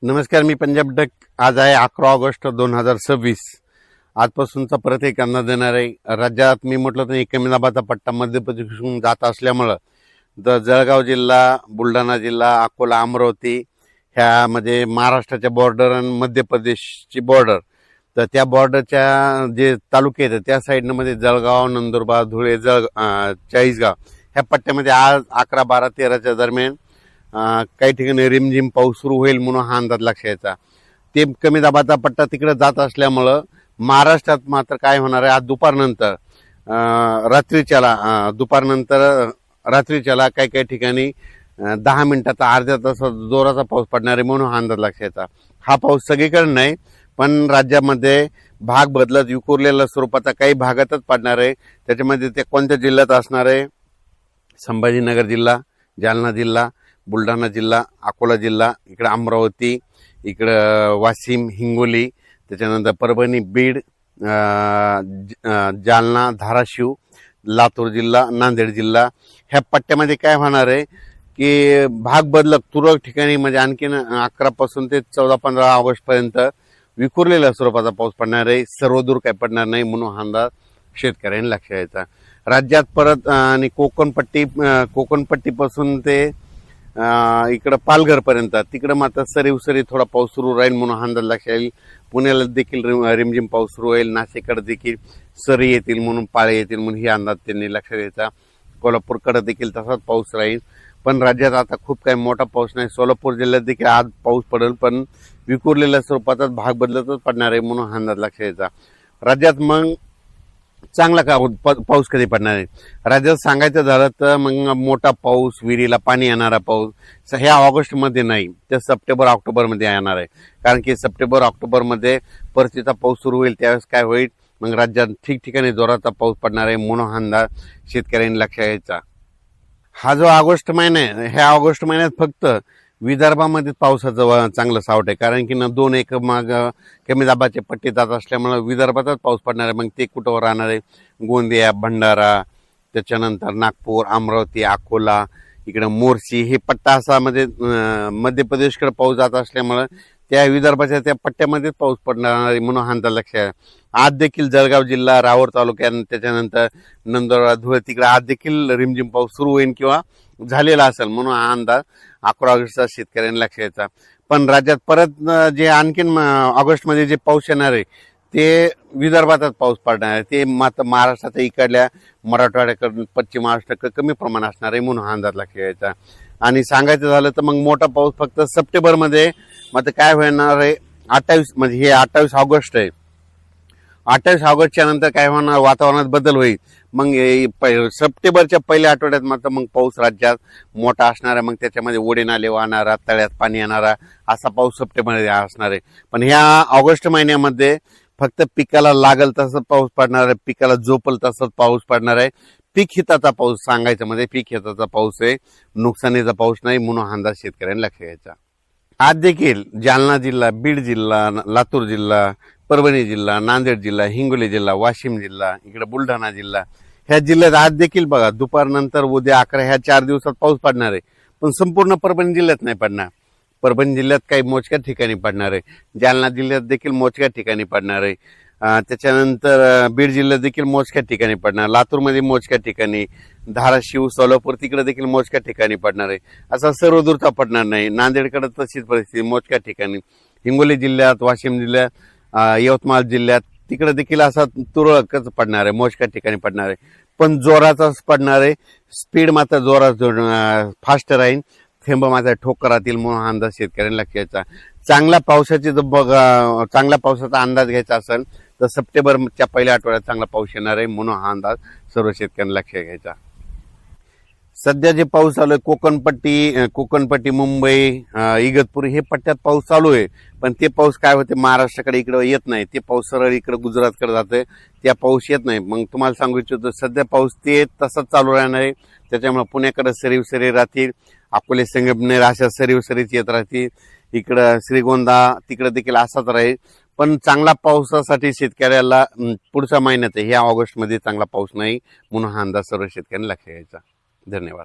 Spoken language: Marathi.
नमस्कार, मी पंजाब डक. आज आहे 11 ऑगस्ट 2026. आजपासूनचा परत एक अंदाज देणार आहे. राज्यात मी म्हटलं तर कमी दाबाचा पट्टा मध्य प्रदेशहून जात असल्यामुळं जळगाव जिल्हा, बुलढाणा जिल्हा, अकोला, अमरावती ह्यामध्ये महाराष्ट्राच्या बॉर्डर आणि मध्य प्रदेशची बॉर्डर, तर त्या बॉर्डरच्या जे तालुके आहेत त्या साईडनं मध्ये जळगाव, नंदुरबार, धुळे, चाळीसगाव ह्या पट्ट्यामध्ये आज 11, 12, 13च्या दरम्यान काही ठिकाणी रिमझिम पाऊस सुरू होईल म्हणून हा अंदाज लक्षात. ते कमी दाबाचा पट्टा तिकडे जात असल्यामुळं महाराष्ट्रात मात्र काय होणार आहे, आज दुपारनंतर रात्रीच्याला काही काही ठिकाणी 10 मिनिटाचा, अर्ध्या तासाचा जोराचा पाऊस पडणार आहे म्हणून हा अंदाज लक्षात. हा पाऊस सगळीकडे नाही, पण राज्यामध्ये भाग बदलत विखुरलेल्या स्वरूपाचा काही भागातच पडणार आहे. त्याच्यामध्ये ते कोणत्या जिल्ह्यात असणार आहे? संभाजीनगर जिल्हा, जालना जिल्हा, बुलढाणा जिल्हा, अकोला जिल्हा, इकडं अमरावती, इकडं वाशिम, हिंगोली, त्याच्यानंतर परभणी, बीड, जालना, धाराशिव, लातूर जिल्हा, नांदेड जिल्हा ह्या पट्ट्यामध्ये काय होणार आहे की भाग बदलक तुरळक ठिकाणी म्हणजे आणखीन 11 पासून ते 14-15 ऑगस्ट पर्यंत विखुरलेल्या स्वरूपाचा पाऊस पडणार आहे. सर्वदूर काय पडणार नाही म्हणून हा अंदाज शेतकऱ्यांनी लक्षात घ्यायचा. राज्यात परत आणि कोकणपट्टीपासून ते इकडं पालघरपर्यंत तिकडं मात्र सरी थोडा पाऊस सुरू राहील म्हणून अंदाज लक्षात येईल. पुण्याला देखील रिमझिम पाऊस सुरू होईल. नाशिककडे देखील सरी येतील म्हणून, पाळे येतील म्हणून ही अंदाज त्यांनी लक्षात घ्यायचा. कोल्हापूरकडे देखील तसाच पाऊस राहील. पण राज्यात आता खूप काही मोठा पाऊस नाही. सोलापूर जिल्ह्यात देखील आज पाऊस पडेल, पण विखुरलेल्या स्वरूपाचाच भाग बदलतच पडणार आहे म्हणून अंदाज लक्षात घ्यायचा. राज्यात मग चांगला पाऊस कधी पडणार आहे? राज्यात सांगायचं झालं तर मग मोठा पाऊस, विहिरीला पाणी येणारा पाऊस ह्या ऑगस्टमध्ये नाही, तर सप्टेंबर ऑक्टोबरमध्ये येणार आहे. कारण की सप्टेंबर ऑक्टोबरमध्ये परतीचा पाऊस सुरू होईल. त्यावेळेस काय होईल, मग राज्यात ठिकठिकाणी जोराचा पाऊस पडणार आहे म्हणून अंदाज शेतकऱ्यांनी लक्षात घ्यायचा. हा जो ऑगस्ट महिना आहे, ह्या ऑगस्ट महिन्यात फक्त विदर्भामध्ये पावसाचं चांगलं सावट आहे. कारण की 2 एक माग कमी दाबाचे पट्टे जात असल्यामुळे विदर्भातच पाऊस पडणार आहे. मग ते कुठं राहणार आहे? गोंदिया, भंडारा, त्याच्यानंतर नागपूर, अमरावती, अकोला, इकडं मोर्शी हे पट्टा असा म्हणजे मध्य प्रदेशकडे पाऊस जात असल्यामुळं त्या विदर्भाच्या त्या पट्ट्यामध्येच पाऊस पडणार आहे म्हणून अंदाज लक्षात आहे. आज देखील जळगाव जिल्हा, रावूर तालुक्यात, त्याच्यानंतर नंदुरबार, धुळे तिकडे आज देखील रिमझिम पाऊस सुरू होईल किंवा झालेला असेल म्हणून हा अंदाज 11 ऑगस्टचा शेतकऱ्यांनी लक्षात घ्यायचा. पण राज्यात परत जे आणखीन ऑगस्टमध्ये जे पाऊस येणार आहे ते विदर्भातच पाऊस पडणार आहे. ते मात्र महाराष्ट्राच्या इकडल्या मराठवाड्याकडून पश्चिम महाराष्ट्राकडे कमी प्रमाण असणार आहे म्हणून हा अंदाज लक्षात घ्यायचा. आणि सांगायचं झालं तर मग मोठा पाऊस फक्त सप्टेंबरमध्ये मात्र काय होणार आहे, 28 म्हणजे हे 28 ऑगस्ट आहे. 28 ऑगस्टच्या नंतर काय होणार, वातावरणात बदल होईल. मग सप्टेंबरच्या पहिल्या आठवड्यात मात्र मग पाऊस राज्यात मोठा असणार आहे. मग त्याच्यामध्ये ओढे नाले वाहणारा, तळ्यात पाणी येणारा असा पाऊस सप्टेंबरमध्ये असणार आहे. पण ह्या ऑगस्ट महिन्यामध्ये फक्त पिकाला लागल तसं पाऊस पडणार आहे, पिकाला झोपल तसंच पाऊस पडणार आहे. पीक हिताचा पाऊस सांगायचं म्हणजे पीक हिताचा पाऊस आहे, नुकसानीचा पाऊस नाही म्हणून अंदाज शेतकऱ्यांनी लक्षात घ्यायचा. आज देखील जालना जिल्हा, बीड जिल्हा, लातूर जिल्हा, परभणी जिल्हा, नांदेड जिल्हा, हिंगोली जिल्हा, वाशिम जिल्हा, इकडे बुलढाणा जिल्हा ह्या जिल्ह्यात आज देखील बघा दुपारनंतर उद्या 11 ह्या 4 दिवसात पाऊस पडणार आहे. पण संपूर्ण परभणी जिल्ह्यात नाही पडणार. परभणी जिल्ह्यात काही मोजक्या ठिकाणी पडणार आहे. जालना जिल्ह्यात देखील मोजक्या ठिकाणी पडणार आहे. त्याच्यानंतर बीड जिल्ह्यात देखील मोजक्या ठिकाणी पडणार, लातूरमध्ये मोजक्या ठिकाणी, धाराशिव, सोलापूर तिकडे देखील मोजक्या ठिकाणी पडणार आहे. असा सर्व दूरचा पडणार नाही. नांदेडकडे तशीच परिस्थिती, मोजक्या ठिकाणी. हिंगोली जिल्ह्यात, वाशिम जिल्ह्यात, यवतमाळ जिल्ह्यात तिकडे देखील असा तुरळकच पडणार आहे, मोजक्या ठिकाणी पडणार आहे. पण जोराचाच पडणार आहे. स्पीड मात्र जोरात फास्ट राहील. थेंब मात्र ठोकर राहतील म्हणून अंदाज शेतकऱ्यांनी लक्षात घ्यायचा. चांगल्या पावसाचा अंदाज घ्यायचा असेल तर सप्टेंबरच्या पहिल्या आठवड्यात चांगला पाऊस येणार आहे म्हणून हा अंदाज सर्व शेतकऱ्यांनी लक्षात घ्यायचा. सध्या जे पाऊस चालू आहे कोकणपट्टी, मुंबई, इगतपुरी हे पट्ट्यात पाऊस चालू आहे. पण ते पाऊस काय होते, महाराष्ट्राकडे इकडे येत नाही. ते पाऊस सरळ इकडे गुजरातकडे जाते, त्या पाऊस येत नाही. मग तुम्हाला सांगू इच्छितो सध्या पाऊस ते तसंच चालू राहणार आहे. त्याच्यामुळे पुण्याकडे सरी राहतील, अकोले, संगमनेर अशा सरीच येत राहतील. इकडं श्रीगोंदा तिकडे देखील असाच राहील. पण चांगला पावसासाठी शेतकऱ्याला पुढच्या महिन्यात ह्या ऑगस्टमध्ये चांगला पाऊस नाही म्हणून हा अंदाज सर्व शेतकऱ्यांनी लक्षात घ्यायचा. धन्यवाद.